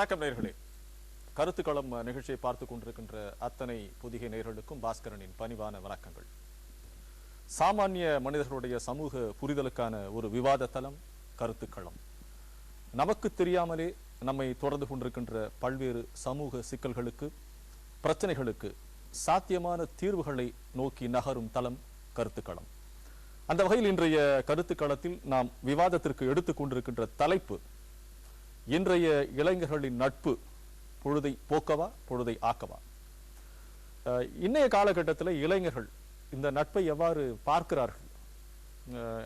வணக்கம் நேயர்களே. கருத்துக்களம் நிகழ்ச்சியை பார்த்து கொண்டிருக்கின்ற அத்தனை புதிய நேயர்களுக்கும் பாஸ்கரனின் பணிவான வணக்கங்கள். சாமானிய மனிதர்களுடைய சமூக புரிதலுக்கான ஒரு விவாத தளம் கருத்துக்களம். நமக்கு தெரியாமலே நம்மை தொடர்ந்து கொண்டிருக்கின்ற பல்வேறு சமூக சிக்கல்களுக்கு, பிரச்சனைகளுக்கு சாத்தியமான தீர்வுகளை நோக்கி நகரும் தளம் கருத்துக்களம். அந்த வகையில் இன்றைய கருத்துக்களத்தில் நாம் விவாதத்திற்கு எடுத்துக் கொண்டிருக்கின்ற தலைப்பு, இன்றைய இளைஞர்களின் நட்பு பொழுதை போக்கவா பொழுதை ஆக்கவா. இன்றைய காலகட்டத்தில் இளைஞர்கள் இந்த நட்பை எவ்வாறு பார்க்கிறார்கள்,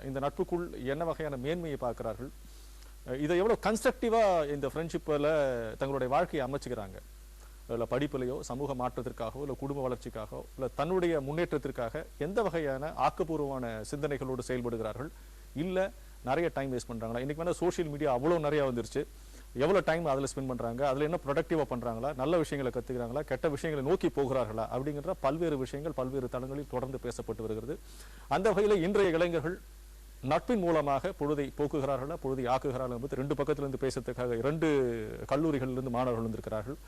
இந்த நட்புக்குள் என்ன வகையான மேன்மையை பார்க்கிறார்கள், இதை எவ்வளவு கன்ஸ்ட்ரக்டிவா இந்த ஃப்ரெண்ட்ஷிப்பில் தங்களுடைய வாழ்க்கையை அமைச்சுக்கிறாங்க, இல்லை படிப்பிலையோ சமூக மாற்றத்திற்காகவோ இல்லை குடும்ப வளர்ச்சிக்காகவோ இல்லை தன்னுடைய முன்னேற்றத்திற்காக எந்த வகையான ஆக்கப்பூர்வமான சிந்தனைகளோடு செயல்படுகிறார்கள், இல்லை நிறைய டைம் வேஸ்ட் பண்ணுறாங்களா. இன்றைக்கி வேணால் சோஷியல் மீடியா அவ்வளோ நிறையா வந்துருச்சு, எவ்வளோ டைம் அதில் ஸ்பெண்ட் பண்ணுறாங்க, அதில் என்ன ப்ரொடக்டிவாக பண்ணுறாங்களா, நல்ல விஷயங்களை கற்றுக்கிறாங்களா, கெட்ட விஷயங்களை நோக்கி போகிறார்களா அப்படிங்கிற பல்வேறு விஷயங்கள் பல்வேறு தளங்களில் தொடர்ந்து பேசப்பட்டு வருகிறது. அந்த வகையில் இன்றைய இளைஞர்கள் நட்பின் மூலமாக பொழுதை போக்குகிறார்களா பொழுதை ஆக்குகிறார்கள் என்பது ரெண்டு பக்கத்திலிருந்து பேசுறதுக்காக இரண்டு கல்லூரிகளிலிருந்து மாணவர்கள் வந்திருக்கிறார்கள்.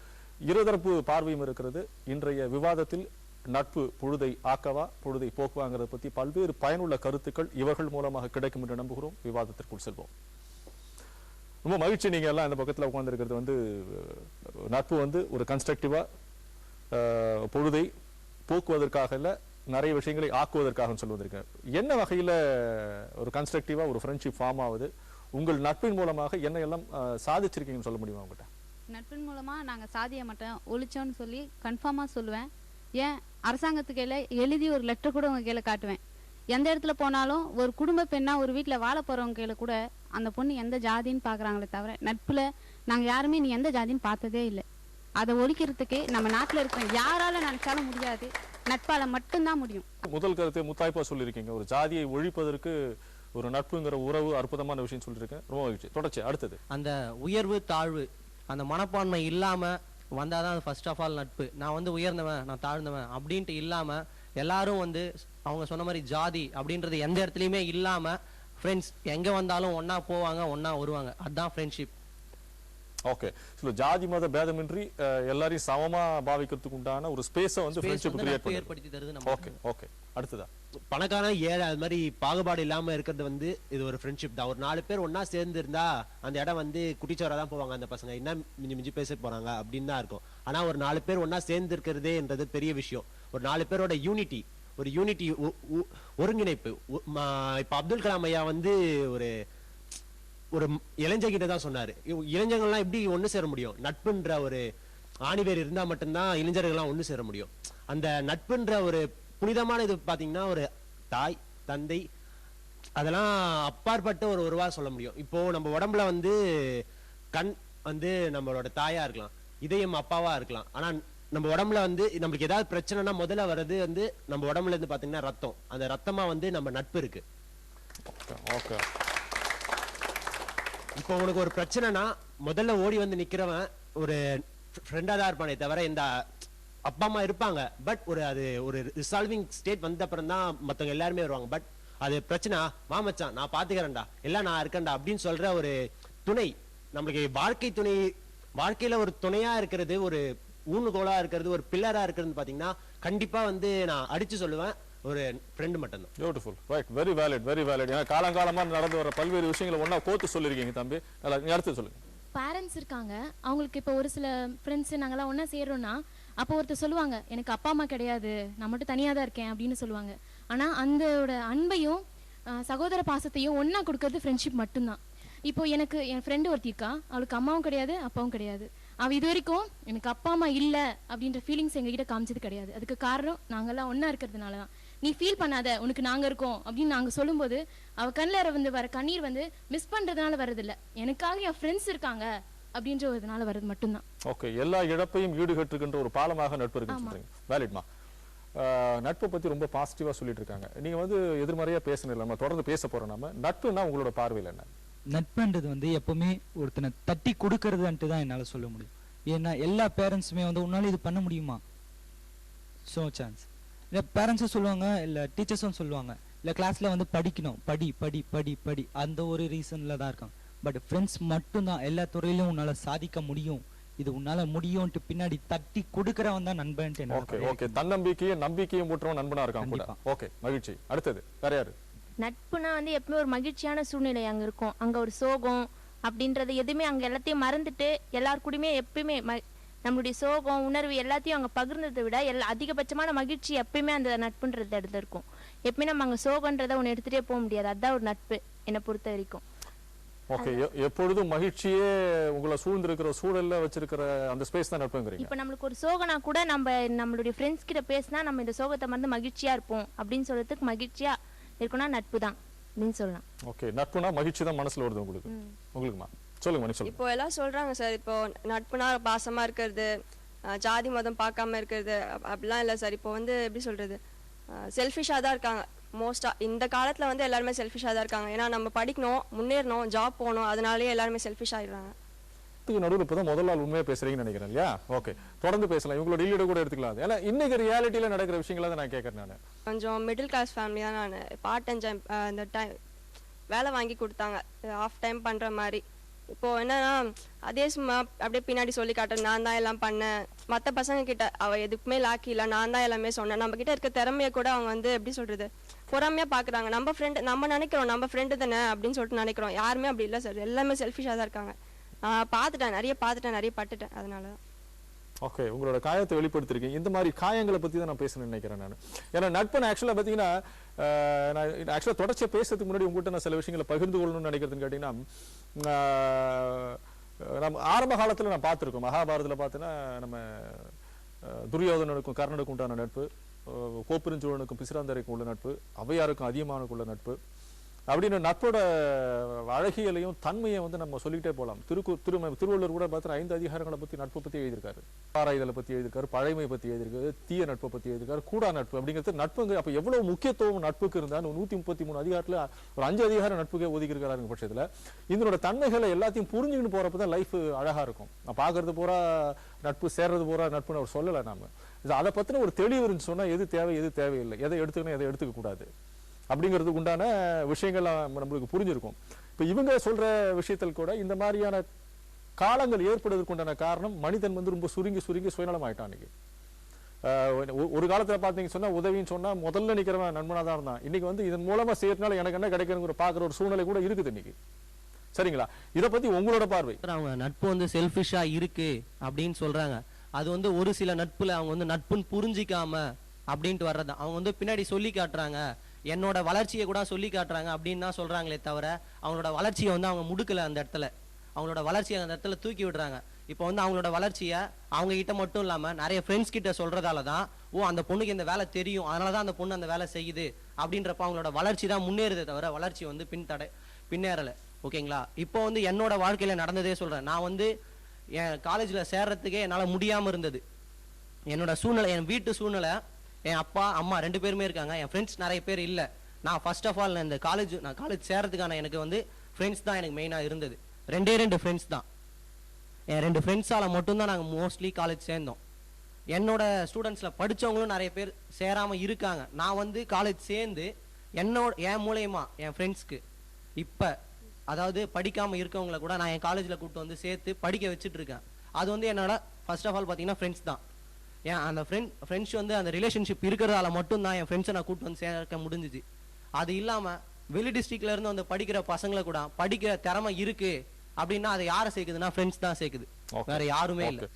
இருதரப்பு பார்வையும் இருக்கிறது. இன்றைய விவாதத்தில் நட்பு பொழுதை ஆக்கவா பொழுதை போக்குவாங்கிறத பற்றி பல்வேறு பயனுள்ள கருத்துக்கள் இவர்கள் மூலமாக கிடைக்கும் என்று நம்புகிறோம். விவாதத்திற்குள் செல்வோம். ரொம்ப மகிழ்ச்சி நீங்க எல்லாம் இந்த பக்கத்தில் உட்கார்ந்துருக்கிறது நட்பு ஒரு கன்ஸ்ட்ரக்டிவா பொழுதை போக்குவதற்காக இல்ல, நிறைய விஷயங்களை ஆக்குவதற்காக சொல்வதற்கு என்ன வகையில ஒரு கன்ஸ்ட்ரக்டிவா ஒரு ஃப்ரெண்ட்ஷிப் ஃபார்ம் ஆகுது, உங்கள் நட்பின் மூலமாக என்ன எல்லாம் சாதிச்சிருக்கீங்கன்னு சொல்ல முடியுமா உங்ககிட்ட? நட்பின் மூலமா நாங்க சாதிய மாட்டோம் ஒழிச்சோன்னு சொல்லி கன்ஃபார்மா சொல்லுவேன். ஏன் அரசாங்கத்துக்கு எழுதி ஒரு லெட்டர் கூட உங்க கையில காட்டுவேன். எந்த இடத்துல போனாலும் ஒரு குடும்ப பெண்ணா ஒரு வீட்டில் வாழ போறவங்க கையில கூட அந்த பொண்ணு எந்த ஜாதின்னு பாக்குறாங்களே தவிர நட்புல நாங்க யாருமே நீ எந்த ஜாதின்னு பார்த்ததே இல்லை. அதை ஒழிக்கிறதுக்கு நம்ம நாட்டில் இருக்கிற யாரால நினைச்சாலும் முடியாது, நட்பால மட்டும்தான் முடியும். முதல் கருத்து முத்தாய்ப்பா சொல்லியிருக்கீங்க, ஒரு ஜாதியை ஒழிப்பதற்கு ஒரு நட்புங்கிற உறவு அற்புதமான விஷயம் சொல்லியிருக்கேன். ரொம்ப மகிழ்ச்சி. தொடர்ச்சி. அடுத்தது அந்த உயர்வு தாழ்வு அந்த மனப்பான்மை இல்லாம வந்தாதான் ஃபர்ஸ்ட் ஆஃப் ஆல் நட்பு. நான் உயர்ந்தவன் நான் தாழ்ந்தவன் அப்படின்ட்டு இல்லாம எல்லாரும் அவங்க சொன்ன மாதிரி ஜாதி அப்படின்றது எந்த இடத்துலையுமே இல்லாம ஃப்ரெண்ட்ஸ் எங்க வந்தாலும் ஒன்னா போவாங்க ஒன்னா வருவாங்க. அதுதான் ஃப்ரெண்ட்ஷிப். ஓகே. ஜாதி மத பேதமின்றி எல்லாரையும் சமமா பாவிக்கிறதுக்கு உண்டான ஒரு ஸ்பேஸை ஃப்ரெண்ட்ஷிப் கிரியேட் ஏற்படுத்தி தருது. Okay okay. அடுத்ததா பணக்கான ஏழை அது மாதிரி பாகுபாடு இல்லாம இருக்கிறது இது ஒரு ஃப்ரெண்ட்ஷிப் தான். ஒரு 4 பேர் ஒன்னா சேர்ந்து இருந்தா அந்த இடம் குட்டிச்சோரா தான் போவாங்க. அந்த பசங்க என்ன மிஞ்சி மிஞ்சி பேச போறாங்க அப்படின்னு தான் இருக்கும். ஆனா ஒரு 4 பேர் ஒன்னா சேர்ந்து இருக்கிறதேன்றது பெரிய விஷயம். ஒரு 4 பேரோட யூனிட்டி, ஒரு யூனிட்டி ஒருங்கிணைப்பு. இப்ப அப்துல் கலாம் ஐயா ஒரு ஒரு இளைஞர்கிட்ட தான் சொன்னாரு, இளைஞர்கள்லாம் எப்படி ஒண்ணு சேர முடியும், நட்புன்ற ஒரு ஆணிவேர் இருந்தா மட்டும்தான் இளைஞர்கள்லாம் ஒண்ணு சேர முடியும். அந்த நட்புன்ற ஒரு புனிதமான இது பாத்தீங்கன்னா ஒரு தாய் தந்தை அதெல்லாம் அப்பாற்பட்ட ஒரு உறவா சொல்ல முடியும். இப்போ நம்ம உடம்புல கண் நம்மளோட தாயா இருக்கலாம், இதயம் அப்பாவா இருக்கலாம். ஆனா நம்ம உடம்புல நம்மளுக்கு ஏதாவது பிரச்சனைனா முதல்ல வர்றது நம்ம உடம்புல இருந்து பாத்தீங்கன்னா ரத்தம். அந்த ரத்தமா நம்ம நட்பு இருக்கு. இப்போ உனக்கு ஒரு பிரச்சனைனா முதல்ல ஓடி நிக்கிறவன் ஒரு ஃப்ரெண்டா தான் இருப்பானே தவிர இந்த அப்பா அம்மா இருப்பாங்க. பட் அது ஒரு ரிசால்விங் ஸ்டேட் வந்த அப்புறம் தான் மத்தவங்க எல்லாருமே வருவாங்க. பட் அது பிரச்சனை மாமச்சான் நான் பாத்துக்கிறேன்டா எல்லாம் நான் இருக்கேன்டா அப்படின்னு சொல்ற ஒரு துணை, நம்மளுக்கு வாழ்க்கை துணை, வாழ்க்கையில ஒரு துணையா இருக்கிறது, ஒரு ஊனுகோலா இருக்கிறது, ஒரு பில்லரா இருக்கிறது பாத்தீங்கன்னா கண்டிப்பா நான் அடிச்சு சொல்லுவேன் ஒரு ஃப்ரெண்ட் மட்டும்தான். Beautiful. Right. Very valid, very valid. ஏன்னா காலங்காலமா நடந்து வர பல்வேறு விஷயங்களை ஒன்னா கோத்து சொல்லிருக்கீங்க தம்பி. அடுத்து சொல்லுங்க. பேரண்ட்ஸ் இருக்காங்க, அவங்களுக்கு இப்போ ஒரு சில ஃப்ரெண்ட்ஸ் நாங்கெல்லாம் ஒன்னா சேரோம்னா அப்போ ஒருத்தர் சொல்லுவாங்க எனக்கு அப்பா அம்மா கிடையாது நான் மட்டும் தனியாக தான் இருக்கேன் அப்படின்னு சொல்லுவாங்க. ஆனால் அந்தோட அன்பையும் சகோதர பாசத்தையும் ஒன்றா கொடுக்கறது ஃப்ரெண்ட்ஷிப் மட்டும்தான். இப்போ எனக்கு என் ஃப்ரெண்டு ஒருத்தி இருக்கா, அவளுக்கு அம்மாவும் கிடையாது அப்பாவும் கிடையாது. அவள் இது வரைக்கும் எனக்கு அப்பா அம்மா இல்லை அப்படின்ற ஃபீலிங்ஸ் எங்ககிட்ட காமிச்சது கிடையாது. அதுக்கு காரணம் நாங்கள்லாம் ஒன்றா இருக்கிறதுனால தான். நீ ஃபீல் பண்ணாத உனக்கு நாங்கள் இருக்கோம் அப்படின்னு நாங்கள் சொல்லும்போது அவள் கண்ணில் வர கண்ணீர் மிஸ் பண்ணுறதுனால வர்றதில்லை, எனக்காக என் ஃப்ரெண்ட்ஸ் இருக்காங்க அப்படின்ற ஒரு இதனால வர்றது மட்டும்தான். ஓகே. எல்லா இழப்பையும் ஈடுகட்டுகின்ற ஒரு பாலமாக நட்பு இருக்குன்னு சொல்றீங்க. வேலிட்மா. நட்பை பத்தி ரொம்ப பாசிட்டிவா சொல்லிட்டு இருக்காங்க. நீங்க எதிர்மறையா பேசணும், நம்ம தொடர்ந்து பேச போறோம். நம்ம நட்புன்னா உங்களோட பார்வையில் என்ன? நட்புன்றது எப்பவுமே ஒருத்தனை தட்டி கொடுக்கறதுன்ட்டு தான் என்னால சொல்ல முடியும். ஏன்னா எல்லா பேரண்ட்ஸுமே உன்னால இது பண்ண முடியுமா, சோ சான்ஸ் இல்லை. பேரண்ட்ஸும் சொல்லுவாங்க, இல்லை டீச்சர்ஸும் சொல்லுவாங்க, இல்லை கிளாஸ்ல படிக்கணும், படி படி படி படி, அந்த ஒரு ரீசன்ல தான் இருக்காங்க. பட் ஃப்ரெண்ட்ஸ் மட்டும்தான் எல்லா துறையிலும் உன்னால சாதிக்க முடியும், இது உன்னால முடியும்ட்டு பின்னாடி தட்டி கொடுக்கறவன் தான் நண்பன்ட்டு என்னால ஓகே பழைய ஓகே தன்னம்பிக்கையும் நம்பிக்கையும் ஊட்டுறவன் நண்பனா இருக்கான் கூட. கண்டிப்பா. ஓகே மகிழ்ச்சி. அடுத்தது வேற யாரு? நட்புனா வந்து எப்பவுமே ஒரு மகிழ்ச்சியான சூழ்நிலை அங்கே இருக்கும். அங்கே ஒரு சோகம் அப்படின்றது எதுவுமே அங்கே எல்லாத்தையும் மறந்துட்டு எல்லார் கூடயுமே எப்பயுமே நம்மளுடைய சோகம் உணர்வு எல்லாத்தையும் அங்கே பகிர்ந்ததை விட அதிகபட்சமான மகிழ்ச்சி எப்பயுமே அந்த நட்புன்றது இடத்துல இருக்கும். எப்பயுமே நம்ம அங்கே சோகன்றதை ஒன்று எடுத்துகிட்டே போக முடியாது. அதுதான் ஒரு நட்பு என்னை பொறுத்த வரைக்கும். ஓகே எப்பொழுதும் மகிழ்ச்சியே உங்களை சூழ்ந்திருக்கிற சூழல்ல வச்சிருக்கிற அந்த ஸ்பேஸ் தான் நட்புங்கிறீங்க. இப்போ நம்மளுக்கு ஒரு சோகனா கூட நம்மளுடைய ஃப்ரெண்ட்ஸ் கிட்ட பேசினா நம்ம இந்த சோகத்தை மறந்து மகிழ்ச்சியா இருப்போம் அப்படின்னு சொல்றதுக்கு மகிழ்ச்சியா இருக்குன்னா நட்பு தான் அப்படின்னு சொல்லலாம். ஓகே நட்புனா மகிழ்ச்சி தான் மனசுல வருது உங்களுக்கு. உங்களுக்குமா சொல்லுங்க மணி சொல்லுங்க. இப்போ எல்லாம் சொல்றாங்க சார், இப்போ நட்புனா பாசமா இருக்கிறது, ஜாதி மதம் பார்க்காம இருக்கிறது அப்படிலாம் இல்லை சார். இப்போ வந்து எப்படி சொல்றது, செல்ஃபிஷாக தான் இருக்காங்க மோஸ்டா. இந்த காலத்துல வந்து எல்லாருமே செல்ஃபிஷாக தான் இருக்காங்க. ஏன்னா நம்ம படிக்கணும், முன்னேறணும், ஜாப் போகணும், அதனாலேயே எல்லாருமே செல்ஃபிஷ் ஆயிடுறாங்க. நடுவில் இப்பதான் முதல் நாள் உண்மையா பேசுறீங்கன்னு நினைக்கிறேன் இல்லையா? ஓகே தொடர்ந்து பேசலாம். இவங்களோட லீடர் கூட எடுத்துக்கலாம். ஏன்னா இன்னைக்கு ரியாலிட்டியில நடக்கிற விஷயங்களை தான் நான் கேட்கறேன். நான் கொஞ்சம் மிடில் கிளாஸ் ஃபேமிலி தான். நான் பார்ட் டைம் அந்த டைம் வேலை வாங்கி கொடுத்தாங்க, ஆஃப் டைம் பண்ற மாதிரி. இப்போ என்னன்னா அதே சும்மா அப்படியே பின்னாடி சொல்லி காட்டுறேன், நான் தான் எல்லாம் பண்ணேன். மற்ற பசங்க கிட்ட அவ எதுக்குமே லாக்கி இல்லை, நான் தான் எல்லாமே சொன்னேன். நம்ம கிட்ட இருக்க திறமைய கூட அவங்க வந்து எப்படி சொல்றது பொறாமையா பாக்குறாங்க. நம்ம ஃப்ரெண்டு, நம்ம நினைக்கிறோம் நம்ம ஃப்ரெண்டு தானே அப்படின்னு சொல்லிட்டு நினைக்கிறோம். யாருமே அப்படி இல்லை சார், எல்லாமே செல்ஃபிஷா தான் இருக்காங்க. பார்த்துட்டேன், நிறைய பட்டுட்டேன். அதனாலதான். ஓகே உங்களோட காயத்தை வெளிப்படுத்திருக்கீங்க. இந்த மாதிரி காயங்களை பத்தி தான் நான் பேசணும்னு நினைக்கிறேன் நான். ஏன்னா நட்பு ஆக்சுவலா பாத்தீங்கன்னா நான் ஆக்சுவலா தொடர்ச்சியா பேசுறதுக்கு முன்னாடி உங்ககிட்ட நான் சில விஷயங்களை பகிர்ந்து கொள்ளணும்னு நினைக்கிறதுன்னு கேட்டீங்கன்னா, நம்ம ஆரம்ப காலத்துல நான் பார்த்திருக்கோம். மகாபாரதத்துல பார்த்தீங்கன்னா நம்ம துரியோதனனுக்கும் கர்ணனுக்கும் உண்டான நட்பு, கோப்பெருஞ்சோழனுக்கும் பிசிராந்தரைக்கும் உள்ள நட்பு, ஔவையாருக்கும் அதியமானுக்கும் உள்ள நட்பு அப்படின்னு நட்போட அழகியலையும் தன்மையை வந்து நம்ம சொல்லிக்கிட்டே போகலாம். திருவள்ளுவர் கூட பார்த்தா 5 அதிகாரங்களை பத்தி நட்பை பத்தி எழுதியிருக்காரு. ஆராய்தலை பத்தி எழுதியிருக்காரு, பழைமை பத்தி எழுதியிருக்காரு, தீய நட்பை பத்தி எழுதியிருக்காரு, கூடா நட்பு அப்படிங்கிறது நட்புங்க. அப்ப எவ்வளவு முக்கியத்துவம் நட்புக்கு இருந்தா 133 அதிகாரத்துல ஒரு 5 அதிகாரம் நட்புக்கே ஒதுக்கி இருக்காருங்க பட்சத்துல இதனோட தன்மைகளை எல்லாத்தையும் புரிஞ்சுக்கிட்டு போறப்பதான் லைஃப் அழகா இருக்கும். நான் பாக்குறது பூரா நட்பு, சேர்றது பூரா நட்புன்னு அவர் சொல்லலை. நாம அதை பத்தின ஒரு தெளிவு இருந்துச்சு சொன்னா எது தேவை எது தேவையில்லை, எதை எடுத்துக்கணும் எதை எடுத்துக்க கூடாது அப்படிங்கிறதுக்கு உண்டான விஷயங்கள் நம்மளுக்கு புரிஞ்சிருக்கும். இப்ப இவங்க சொல்ற விஷயத்தில் கூட இந்த மாதிரியான காலங்கள் ஏற்படுவதற்கு உண்டான காரணம் மனிதன் வந்து ரொம்ப சுருங்கி சுயநலம் ஆயிட்டான். இன்னைக்கு ஒரு காலத்துல பாத்தீங்க சொன்னா உதவின்னு சொன்னா முதல்ல நிக்கிறவன் நண்பனா தான் இருந்தான். இன்னைக்கு வந்து இதன் மூலமா செய்யறதுனால எனக்கு என்ன கிடைக்குங்கிற பாக்குற ஒரு சூழ்நிலை கூட இருக்குது இன்னைக்கு. சரிங்களா? இதை பத்தி உங்களோட பார்வை. அவங்க நட்பு வந்து செல்ஃபிஷா இருக்கு அப்படின்னு சொல்றாங்க. அது வந்து ஒரு சில நட்புல அவங்க வந்து நட்புன்னு புரிஞ்சிக்காம அப்படின்ட்டு வர்றது. அவங்க வந்து பின்னாடி சொல்லி காட்டுறாங்க, என்னோட வளர்ச்சியை கூட சொல்லி காட்டுறாங்க அப்படின்னு தான் சொல்றாங்களே தவிர அவங்களோட வளர்ச்சியை வந்து அவங்க முடுக்கல. அந்த இடத்துல அவங்களோட வளர்ச்சியை அந்த இடத்துல தூக்கி விடுறாங்க. இப்போ வந்து அவங்களோட வளர்ச்சியை அவங்க கிட்ட மட்டும் இல்லாம நிறைய ஃப்ரெண்ட்ஸ் கிட்ட சொல்றதால தான் அந்த பொண்ணுக்கு இந்த வேலை தெரியும், அதனாலதான் அந்த பொண்ணு அந்த வேலை செய்யுது அப்படின்றப்ப அவங்களோட வளர்ச்சி தான் முன்னேறுதே தவிர வளர்ச்சி வந்து பின்னேறல. ஓகேங்களா? இப்போ வந்து என்னோட வாழ்க்கையில நடந்ததே சொல்றேன். நான் வந்து என் காலேஜ்ல சேர்றதுக்கே என்னால முடியாம இருந்தது. என்னோட சூழ்நிலை, என் வீட்டு சூழ்நிலை, என் அப்பா அம்மா 2 பேருமே இருக்காங்க, என் ஃப்ரெண்ட்ஸ் நிறைய பேர் இல்லை. நான் ஃபர்ஸ்ட் ஆஃப் ஆல் இந்த காலேஜ் சேர்றதுக்கான எனக்கு வந்து ஃப்ரெண்ட்ஸ் தான் எனக்கு மெயினாக இருந்தது. 2 ஃப்ரெண்ட்ஸ் தான். என் 2 ஃப்ரெண்ட்ஸால் மட்டும்தான் நாங்கள் மோஸ்ட்லி காலேஜ் சேர்ந்தோம். என்னோட ஸ்டூடெண்ட்ஸில் படித்தவங்களும் நிறைய பேர் சேராமல் இருக்காங்க. நான் வந்து காலேஜ் சேர்ந்து என் மூலயமா என் ஃப்ரெண்ட்ஸ்க்கு இப்போ அதாவது படிக்காமல் இருக்கவங்களை கூட நான் என் காலேஜில் கூப்பிட்டு வந்து சேர்த்து படிக்க வச்சுட்டு இருக்கேன். அது வந்து என்னோட ஃபர்ஸ்ட் ஆஃப் ஆல் பார்த்தீங்கன்னா ஃப்ரெண்ட்ஸ் தான். ஏன் அந்த ஃப்ரெண்ட்ஸ் வந்து அந்த ரிலேஷன்ஷிப் இருக்கிறதால மட்டும்தான் என் ஃப்ரெண்ட்ஸை நான் கூப்பிட்டு வந்து சேர்க்க முடிஞ்சிச்சு. அது இல்லாமல் வெளி டிஸ்ட்ரிக்ட்ல இருந்து வந்து படிக்கிற பசங்களை கூட படிக்கிற திறமை இருக்கு அப்படின்னா அதை யாரை சேர்க்குதுன்னா ஃப்ரெண்ட்ஸ் தான் சேர்க்குது, வேற யாருமே இல்லை.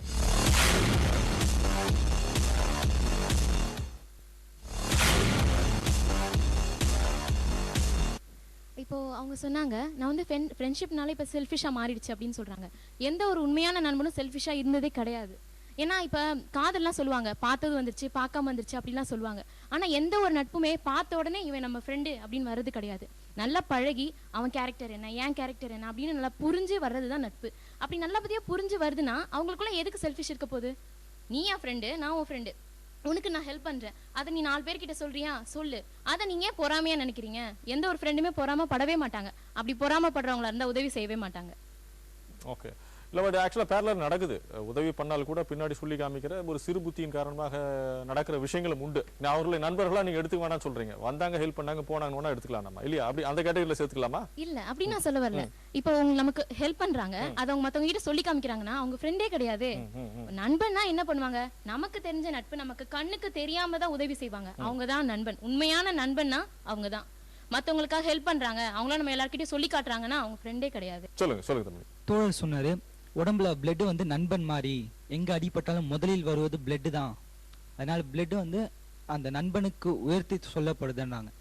இப்போ அவங்க சொன்னாங்க, நான் வந்து ஃப்ரெண்ட்ஷிப்னால இப்போ செல்ஃபிஷாக மாறிடுச்சு அப்படின்னு சொல்கிறாங்க. எந்த ஒரு உண்மையான நண்பனும் செல்ஃபிஷாக இருந்ததே கிடையாது. ஏன்னா இப்போ காதல்லாம் சொல்லுவாங்க, பார்த்தது வந்துருச்சு பார்க்காம வந்துருச்சு அப்படிலாம் சொல்லுவாங்க. ஆனால் எந்த ஒரு நட்புமே பார்த்த உடனே இவன் நம்ம ஃப்ரெண்டு அப்படின்னு வர்றது கிடையாது. நல்லா பழகி அவன் கேரக்டர் என்ன, என் கேரக்டர் என்ன அப்படின்னு நல்லா புரிஞ்சு வர்றது தான் நட்பு. அப்படி நல்லபடியாக புரிஞ்சு வருதுன்னா அவங்களுக்குள்ள எதுக்கு செல்ஃபிஷ் இருக்க போகுது? நீ என் ஃப்ரெண்டு, நான் உன் ஃப்ரெண்டு, உனக்கு நான் ஹெல்ப் பண்ணுறேன், அதை நீ 4 பேர்கிட்ட சொல்றியா சொல்லு. அதை நீங்கள் பொறாமையா நினைக்கிறீங்க? எந்த ஒரு ஃப்ரெண்டுமே பொறாமப்படவே மாட்டாங்க. அப்படி பொறாமப்படுறவங்களா இருந்தால் உதவி செய்யவே மாட்டாங்க. ஓகே இல்லை பட் ஆக்சுவலாக பேரலர் நடக்குது. உதவி பண்ணால் கூட பின்னாடி சொல்லி காமிக்கிற ஒரு சிறு புத்தியின் காரணமாக நடக்கிற விஷயங்களும் உண்டு. நான் அவர்களை நண்பர்களா நீங்க எடுத்துக்க வேணாம்னு சொல்றீங்க. வந்தாங்க, ஹெல்ப் பண்ணாங்க, போனாங்கன்னா எடுத்துக்கலாம் நம்ம இல்லையா? அப்படி அந்த கேட்டகரியில சேர்த்துக்கலாமா? இல்ல அப்படி நான் சொல்ல வரல. இப்போ அவங்க நமக்கு ஹெல்ப் பண்றாங்க, அதை அவங்க மத்தவங்க கிட்ட சொல்லி காமிக்கிறாங்கன்னா அவங்க ஃப்ரெண்டே கிடையாது. நண்பன்னா என்ன பண்ணுவாங்க? நமக்கு தெரிஞ்ச நட்பு, நமக்கு கண்ணுக்கு தெரியாம தான் உதவி செய்வாங்க. அவங்க தான் நண்பன். உண்மையான நண்பன்னா அவங்க தான். மத்தவங்களுக்காக ஹெல்ப் பண்றாங்க, அவங்கள நம்ம எல்லார்கிட்டயும் சொல்லி காட்டுறாங்கன்னா அவங்க ஃப்ரெண்டே கிடையாது. சொல்லுங்க சொல்லுங்க தம்பி. தோழர் சொன்னாரு, உடம்புல பிளட் வந்து நண்பன் மாதிரி, எங்க அடிபட்டாலும் முதலில் வருவது பிளட் தான், அதனால பிளட் வந்து அந்த நண்பனுக்கு உயர்த்தி சொல்லப்படுதுன்னாங்க.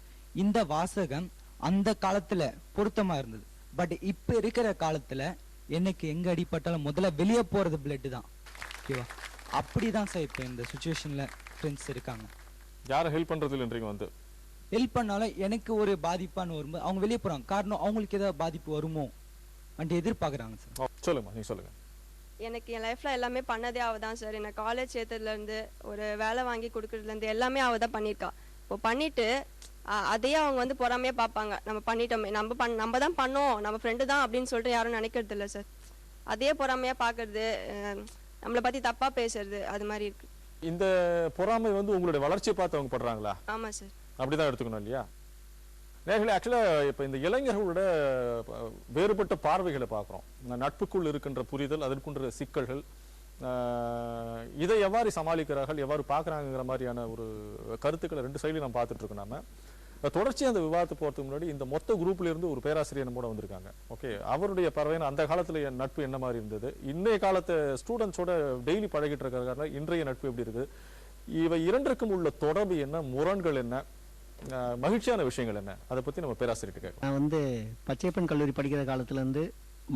இந்த வாசகம் அந்த காலத்துல பொருத்தமா இருந்தது. பட் இப்ப இருக்கிற காலத்துல எனக்கு எங்க அடிபட்டாலும் முதல்ல வெளியே போறது பிளட் தான். ஓகேவா? அப்படிதான் சார் இப்ப இந்த சுச்சுவேஷன்ல ஃப்ரெண்ட்ஸ் இருக்காங்க. யாரும் ஹெல்ப் பண்றது இல்லைன்றீங்க. வந்து ஹெல்ப் பண்ணாலும் எனக்கு ஒரு பாதிப்பான்னு வரும்போது அவங்க வெளியே போறாங்க. காரணம் அவங்களுக்கு ஏதாவது பாதிப்பு வருமோ அண்ட் எதிர்பார்க்குறாங்க சார். சொல்லுங்க, நீங்க சொல்லுங்க. எனக்கு என் லைஃப்ல எல்லாமே பண்ணதே அவ தான் சார். என்ன காலேஜ் சேர்த்ததுலேருந்து ஒரு வேலை வாங்கி கொடுக்கறதுலேருந்து எல்லாமே அவ தான் பண்ணியிருக்கா. இப்போ பண்ணிட்டு அதையே அவங்க வந்து பொறாமையாக பார்ப்பாங்க. நம்ம பண்ணிட்டோமே, நம்ம தான் பண்ணோம், நம்ம ஃப்ரெண்டு தான் அப்படின்னு சொல்லிட்டு யாரும் நினைக்கிறது இல்லை சார். அதே பொறாமையாக பார்க்கறது, நம்மளை பற்றி தப்பாக பேசுறது, அது மாதிரி இருக்கு. இந்த பொறாமை வந்து உங்களுடைய வளர்ச்சியை பார்த்து அவங்க படுறாங்களா? ஆமாம் சார். அப்படிதான் எடுத்துக்கணும் இல்லையா? நேர்களே, ஆக்சுவலாக இப்போ இந்த இளைஞர்களோட வேறுபட்ட பார்வைகளை பார்க்குறோம். நட்புக்குள் இருக்கின்ற புரிதல், அதற்குன்ற சிக்கல்கள், இதை எவ்வாறு சமாளிக்கிறார்கள், எவ்வாறு பார்க்குறாங்கிற மாதிரியான ஒரு கருத்துக்களை ரெண்டு சைட்லையும் நம்ம பார்த்துட்டு இருக்கோம். நாம தொடர்ச்சியாக அந்த விவாதத்தை போகிறதுக்கு முன்னாடி இந்த மொத்த குரூப்ல இருந்து ஒரு பேராசிரியர் நம்மோட வந்திருக்காங்க. ஓகே, அவருடைய பார்வையான அந்த காலத்துல என் நட்பு என்ன மாதிரி இருந்தது, இன்றைய காலத்து ஸ்டூடெண்ட்ஸோட டெய்லி பழகிட்டு இருக்கிற இன்றைய நட்பு எப்படி இருக்குது, இவை இரண்டிற்கும் உள்ள தொடர்பு என்ன, முரண்கள் என்ன, மகிழ்ச்சியான விஷயங்கள் என்ன, அதை பத்தி நம்ம பேராசிரியர் கேட்கலாம். நான் வந்து பச்சையப்பன் கல்லூரி படிக்கிற காலத்துலேருந்து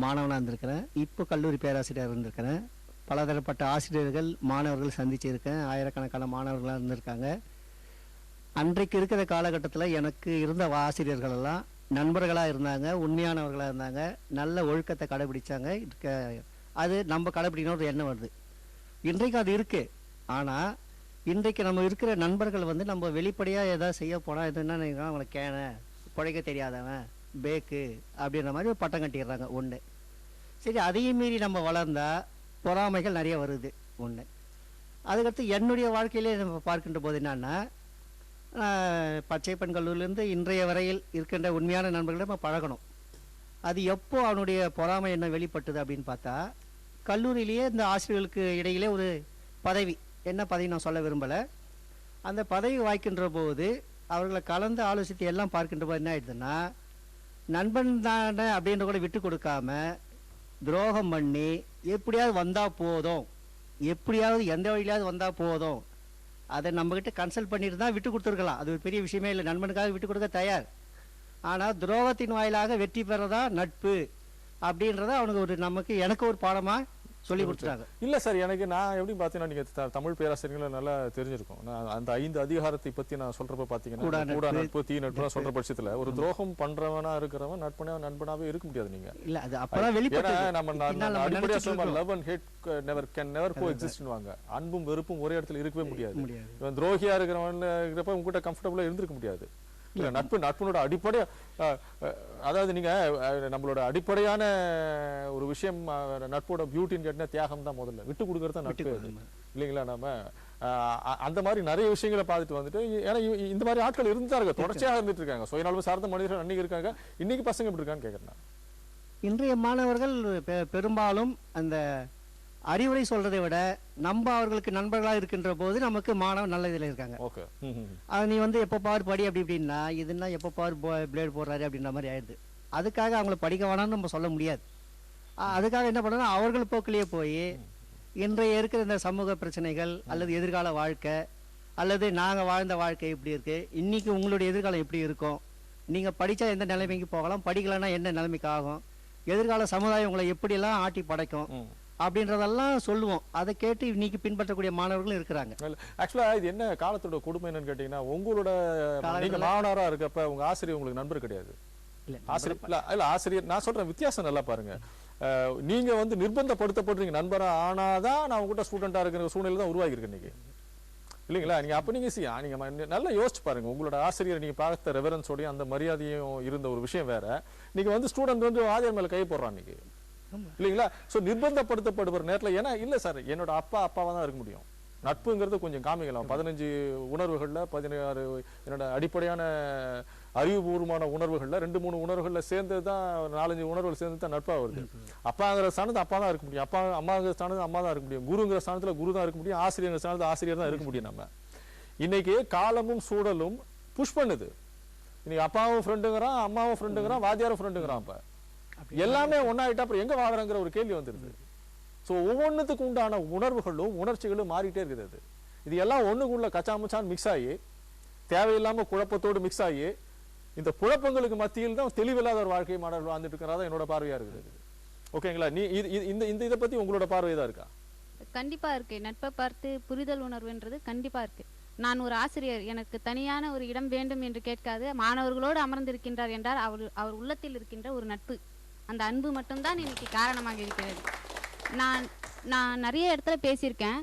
மாணவனாக இருந்திருக்கிறேன். இப்போ கல்லூரி பேராசிரியர் இருந்திருக்கிறேன். பலதரப்பட்ட ஆசிரியர்கள், மாணவர்கள் சந்திச்சிருக்கேன். ஆயிரக்கணக்கான மாணவர்களாக இருந்திருக்காங்க. அன்றைக்கு இருக்கிற காலகட்டத்தில் எனக்கு இருந்த ஆசிரியர்கள் எல்லாம் நண்பர்களாக இருந்தாங்க, உண்மையானவர்களாக இருந்தாங்க, நல்ல ஒழுக்கத்தை கடைபிடிச்சாங்க. அது நம்ம கடைபிடிக்கணும் ஒரு எண்ணம் வருது. இன்றைக்கு அது இருக்குது. ஆனால் இன்றைக்கு நம்ம இருக்கிற நண்பர்கள் வந்து நம்ம வெளிப்படையாக எதாவது செய்ய போனால் எது என்ன நினைக்கிறாங்க, அவங்களை கேன, பிழைக்க தெரியாதவன், பேக்கு அப்படின்ற மாதிரி ஒரு பட்டம் கட்டிடுறாங்க. ஒன்று. சரி, அதையும் மீறி நம்ம வளர்ந்தால் பொறாமைகள் நிறைய வருது. ஒன்று. அதுக்கடுத்து என்னுடைய வாழ்க்கையிலே நம்ம பார்க்கின்ற போது என்னன்னா, பச்சைப்பன் கல்லூரிலேருந்து இன்றைய வரையில் இருக்கின்ற உண்மையான நண்பர்களிடம் நம்ம பழகணும். அது எப்போ அவனுடைய பொறாமை என்ன வெளிப்பட்டது அப்படின்னு பார்த்தா, கல்லூரியிலேயே இந்த ஆசிரியர்களுக்கு இடையிலே ஒரு பதவி, என்ன பதவி நான் சொல்ல விரும்பலை, அந்த பதவி வாய்க்கின்ற போது அவர்களை கலந்து ஆலோசித்து எல்லாம் பார்க்கின்ற போது என்ன ஆயிடுதுன்னா, நண்பன் தானே அப்படின்ற கூட விட்டு கொடுக்காம துரோகம் பண்ணி எப்படியாவது வந்தால் போதும், எப்படியாவது எந்த வழியிலாவது வந்தால் போதும், அதை நம்மக்கிட்ட கன்சல்ட் பண்ணிட்டு தான் விட்டு கொடுத்துருக்கலாம். அது ஒரு பெரிய விஷயமே இல்லை. நண்பனுக்காக விட்டு கொடுக்க தயார். ஆனால் துரோகத்தின் வாயிலாக வெற்றி பெறதா நட்பு அப்படின்றத அவனுக்கு எனக்கு ஒரு பாடமாக சொல்லி கொடுத்துட்டாங்க. இல்ல சார், எனக்கு நான் எப்படி பார்த்தீங்கன்னா, நீங்க தமிழ் பேராசிரியர்களை நல்லா தெரிஞ்சிருக்கும். நான் அந்த 5 அதிகாரத்தை பத்தி நான் சொல்றப்ப பாத்தீங்கன்னா, கூட நட்பு, தீ நட்பு சொல்ற பட்சத்துல ஒரு துரோகம் பண்றவனா இருக்கிறவன் நண்பனாவே இருக்க முடியாது. நீங்க இல்ல, அது அப்பதான் வெளிப்பட்டது. நம்ம அடிப்படையா சொல்லுவோம், love and hate can never கோஎக்ஸிஸ்ட்னுவாங்க. அன்பும் வெறுப்பும் ஒரே இடத்துல இருக்கவே முடியாது. இவன் துரோகியா இருக்கிறப்ப உங்ககிட்ட கம்ஃபர்டபுளா இருந்திருக்க முடியாது. இல்ல, நட்புனோட அடிப்படை, அதாவது நீங்க நம்மளோட அடிப்படையான ஒரு விஷயம் நட்போட பியூட்டின்னு கேட்டா தியாகம் தான். முதல்ல விட்டு கொடுக்கறது தான் நட்பு இல்லைங்களா? நம்ம அந்த மாதிரி நிறைய விஷயங்களை பார்த்துட்டு வந்துட்டு, ஏன்னா இந்த மாதிரி ஆட்கள் இருந்தாங்க, தொடர்ச்சியாக இருந்துட்டு இருக்காங்க. சுயநலவு சார்ந்த மனிதர்கள் அன்னைக்கு இருக்காங்க. இன்னைக்கு பசங்க எப்படி இருக்கான்னு கேட்கறேன். இன்றைய மாணவர்கள் பெரும்பாலும் அந்த அறிவுரை சொல்றதை விட நம்ம அவர்களுக்கு நண்பர்களாக இருக்கின்ற போது நமக்கு மாணவன் நல்ல இதில் இருக்காங்க. அது நீ வந்து எப்போ பாரு படி அப்படி இப்படின்னா, இதுன்னா எப்போ பாரு பிளேடு போடுறாரு அப்படின்ற மாதிரி ஆயிடுது. அதுக்காக அவங்கள படிக்க வேணாம்னு நம்ம சொல்ல முடியாது. அதுக்காக என்ன பண்ணணும், அவர்கள் போக்கிலேயே போய் இன்றைய இருக்கிற இந்த சமூக பிரச்சனைகள் அல்லது எதிர்கால வாழ்க்கை அல்லது நாங்கள் வாழ்ந்த வாழ்க்கை எப்படி இருக்கு, இன்னைக்கு உங்களுடைய எதிர்காலம் எப்படி இருக்கும், நீங்கள் படித்தா எந்த நிலைமைக்கு போகலாம், படிக்கலைன்னா என்ன நிலைமைக்கு ஆகும், எதிர்கால சமுதாயம் உங்களை எப்படியெல்லாம் ஆட்டி படைக்கும் அப்படின்றதெல்லாம் சொல்லுவோம். அதை கேட்டு இன்னைக்கு பின்பற்றக்கூடிய மாணவர்களும் இருக்கிறாங்க. ஆக்சுவலா இது என்ன காலத்தோட கொடுமை என்னன்னு கேட்டீங்கன்னா, உங்களோட நீங்க மாணவரா இருக்கப்ப உங்க ஆசிரியர் உங்களுக்கு நண்பர் கிடையாது. ஆசிரியர் நான் சொல்றேன், வித்தியாசம் நல்லா பாருங்க. நீங்க வந்து நிர்பந்தப்படுத்தப்படுறீங்க. நண்பரா ஆனாதான் நான் உங்ககிட்ட ஸ்டூடெண்டா இருக்கிற சூழ்நிலை தான் உருவாகி இருக்கு இன்னைக்கு, இல்லைங்களா? நீங்க அப்ப நீங்க நல்லா யோசிச்சு பாருங்க. உங்களோட ஆசிரியர் நீங்க பார்த்த ரெவரன்ஸோடய அந்த மரியாதையும் இருந்த ஒரு விஷயம் வேற. நீங்க வந்து ஸ்டூடெண்ட் வந்து ஆசிரியர் மேல கை போடுறான். இன்னைக்கு இல்லைங்களா? ஸோ நிர்பந்தப்படுத்தப்படுவர் நேரத்தில் ஏன்னா இல்லை சார் என்னோட அப்பாவா தான் இருக்க முடியும். நட்புங்கிறது கொஞ்சம் காமிக்கலாம். 15 உணர்வுகள்ல 16 என்னோட அடிப்படையான அறிவுபூர்வமான உணர்வுகள்ல 2-3 உணர்வுகள்ல சேர்ந்து தான் 4-5 உணர்வுகள் சேர்ந்து தான் நட்பா வருது. அப்பாங்கிற ஸ்தானத்து அப்பா தான் இருக்க முடியும், அம்மாங்கிற ஸ்தானத்து அம்மா தான் இருக்க முடியும், குருங்கிற ஸ்தானத்துல குரு தான் இருக்க முடியும், ஆசிரியர் ஸ்தானத்துல ஆசிரியர் தான் இருக்க முடியும். நம்ம இன்னைக்கு காலமும் சூழலும் புஷ் பண்ணுது. இன்னைக்கு அப்பாவும் ஃப்ரெண்டுங்கிறான், அம்மாவும் ஃப்ரெண்டுங்கிறான், வாத்தியாரும் ஃப்ரெண்டுங்கிறான். அப்ப எல்லாமே ஒன்னாயிட்டா அப்புறம் எங்க வாழறங்கிற ஒரு கேள்வி வந்துருது. ஸோ ஒவ்வொன்றுத்துக்கு உண்டான உணர்வுகளும் உணர்ச்சிகளும் மாறிட்டே இருக்குது. இது எல்லாம் ஒண்ணுக்குள்ள கச்சாமச்சான் மிக்ஸ் ஆகி தேவையில்லாம குழப்பத்தோடு மிக்ஸ் ஆகி இந்த குழப்பங்களுக்கு மத்தியில் தான் தெளிவில்லாத ஒரு வாழ்க்கை மாடல் வாழ்ந்துட்டு இருக்கிறதா என்னோட பார்வையா இருக்குது. ஓகேங்களா? நீ இந்த இதை பத்தி உங்களோட பார்வை தான் இருக்கா? கண்டிப்பா இருக்கு. நட்பை பார்த்து புரிதல் உணர்வுன்றது கண்டிப்பா இருக்கு. நான் ஒரு ஆசிரியர், எனக்கு தனியான ஒரு இடம் வேண்டும் என்று கேட்காது மாணவர்களோடு அமர்ந்திருக்கின்றார் என்றால் அவர் உள்ளத்தில் இருக்கின்ற ஒரு நட்பு, அந்த அன்பு மட்டும்தான் இன்னைக்கு காரணமாக இருக்கிறது. நான் நிறைய இடத்துல பேசியிருக்கேன்.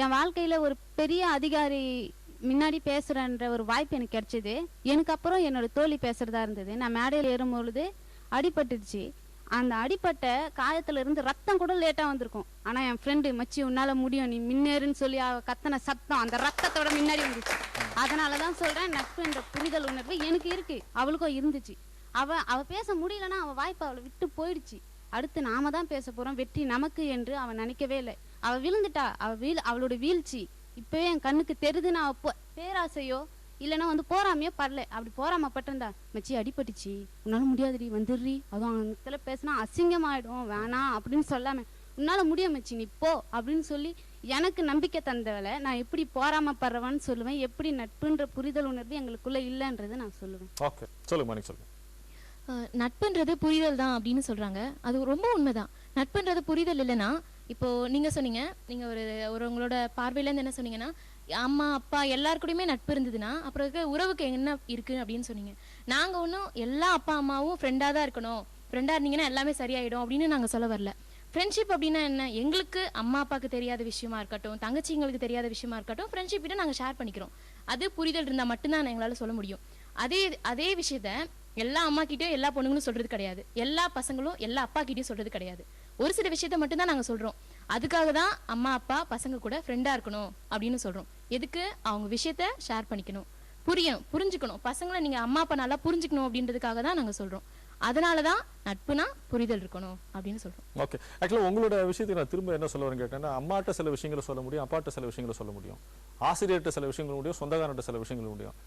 என் வாழ்க்கையில ஒரு பெரிய அதிகாரி முன்னாடி பேசுறன்ற ஒரு வாய்ப்பு எனக்கு கிடைச்சது. எனக்கு அப்புறம் என்னோட தோழி பேசுறதா இருந்தது. நான் மேடையில் ஏறும் பொழுது அடிபட்டுடுச்சு. அந்த அடிப்பட்ட காயத்துல இருந்து ரத்தம் கூட லேட்டா வந்திருக்கும். ஆனா என் ஃப்ரெண்டு மச்சி உன்னால முடியும் நீ முன்னேறுன்னு சொல்லி கத்தன சத்தம் அந்த ரத்தத்தோட முன்னாடி வந்துச்சு. அதனாலதான் சொல்றேன் நட்பு என்ற புரிதல் உணர்வு எனக்கு இருக்கு, அவளுக்கும் இருந்துச்சு. அவ பேச முடியலன்னா அவ வாய்ப்பு அவளை விட்டு போயிடுச்சு. அடுத்து நாம தான் பேச போறோம், வெற்றி நமக்கு என்று அவன் நினைக்கவே இல்லை. அவ விழுந்துட்டா, அவளோட வீழ்ச்சி இப்பவே என் கண்ணுக்கு தெரிதுன்னு அவ பேராசையோ இல்லைன்னா போறாமையோ படல. அப்படி போறாம பட்டிருந்தா மச்சி அடிபட்டுச்சு உன்னால முடியாதுடி வந்துடுறி, அதுவும் அந்த பேசினா அசிங்கமாயிடும் வேணாம் அப்படின்னு சொல்லாம உன்னால முடியும் மச்சி நீ போ அப்படின்னு சொல்லி எனக்கு நம்பிக்கை தந்தவளை நான் எப்படி போராம படுறவான்னு சொல்லுவேன். எப்படி நட்புன்ற புரிதல் உணர்வு எங்களுக்குள்ள இல்லைன்றதை நான் சொல்லுவேன். ஓகே, சொல்லுங்க சொல்லுங்க. நட்புன்றது புரிதல் தான் அப்படின்னு சொல்றாங்க. அது ரொம்ப உண்மைதான். நட்புன்றது புரிதல் இல்லைன்னா, இப்போ நீங்க சொன்னீங்க, நீங்க ஒரு உங்களோட பார்வையில இருந்து என்ன சொன்னீங்கன்னா, அம்மா அப்பா எல்லாருக்கூடயுமே நட்பு இருந்ததுன்னா அப்புறம் இருக்க உறவுக்கு என்ன இருக்கு அப்படின்னு சொன்னீங்க. நாங்க ஒன்றும் எல்லா அப்பா அம்மாவும் ஃப்ரெண்டா தான் இருக்கணும், ஃப்ரெண்டா இருந்தீங்கன்னா எல்லாமே சரியாயிடும் அப்படின்னு நாங்க சொல்ல வரல. ஃப்ரெண்ட்ஷிப் அப்படின்னா என்ன? எங்களுக்கு அம்மா அப்பாவுக்கு தெரியாத விஷயமா இருக்கட்டும், தங்கச்சிங்களுக்கு தெரியாத விஷயமா இருக்கட்டும், ஃப்ரெண்ட்ஷிப் கிட்ட நாங்க ஷேர் பண்ணிக்கிறோம். அது புரிதல் இருந்தா மட்டும்தான் எங்களால சொல்ல முடியும். அதே விஷயத்த எல்லா அம்மா கிட்டயும் எல்லா பொண்ணுங்களும் சொல்றது கிடையாது, எல்லா பசங்களும் எல்லா அப்பா கிட்டயும் சொல்றது கிடையாது. ஒரு சில விஷயத்த மட்டும் தான் நாங்க சொல்றோம். அதுக்காக தான் அம்மா அப்பா பசங்க கூட ஃப்ரெண்டா இருக்கணும் அப்படின்னு சொல்றோம். எதுக்கு? அவங்க விஷயத்த ஷேர் பண்ணிக்கணும், புரிஞ்சுக்கணும். பசங்களை நீங்க அம்மா அப்பா நல்லா புரிஞ்சுக்கணும் அப்படின்றதுக்காக தான் நாங்க சொல்றோம். அதனாலதான் நட்புனா புரிதல் இருக்கணும் அப்படின்னு சொல்றோம். ஓகே, ஆக்சுவலா உங்களோட விஷயத்துக்கு நான் திரும்ப என்ன சொல்ல வரேன்னு கேட்டேன்னா, அம்மாட்ட சில விஷயங்களை சொல்ல முடியும், அப்பாட்ட சில விஷயங்களை சொல்ல முடியும், ஆசிரியர்கிட்ட சில விஷயங்கள் முடியும், சொந்தக்காரர்கிட்ட சில விஷயங்கள் முடியும்,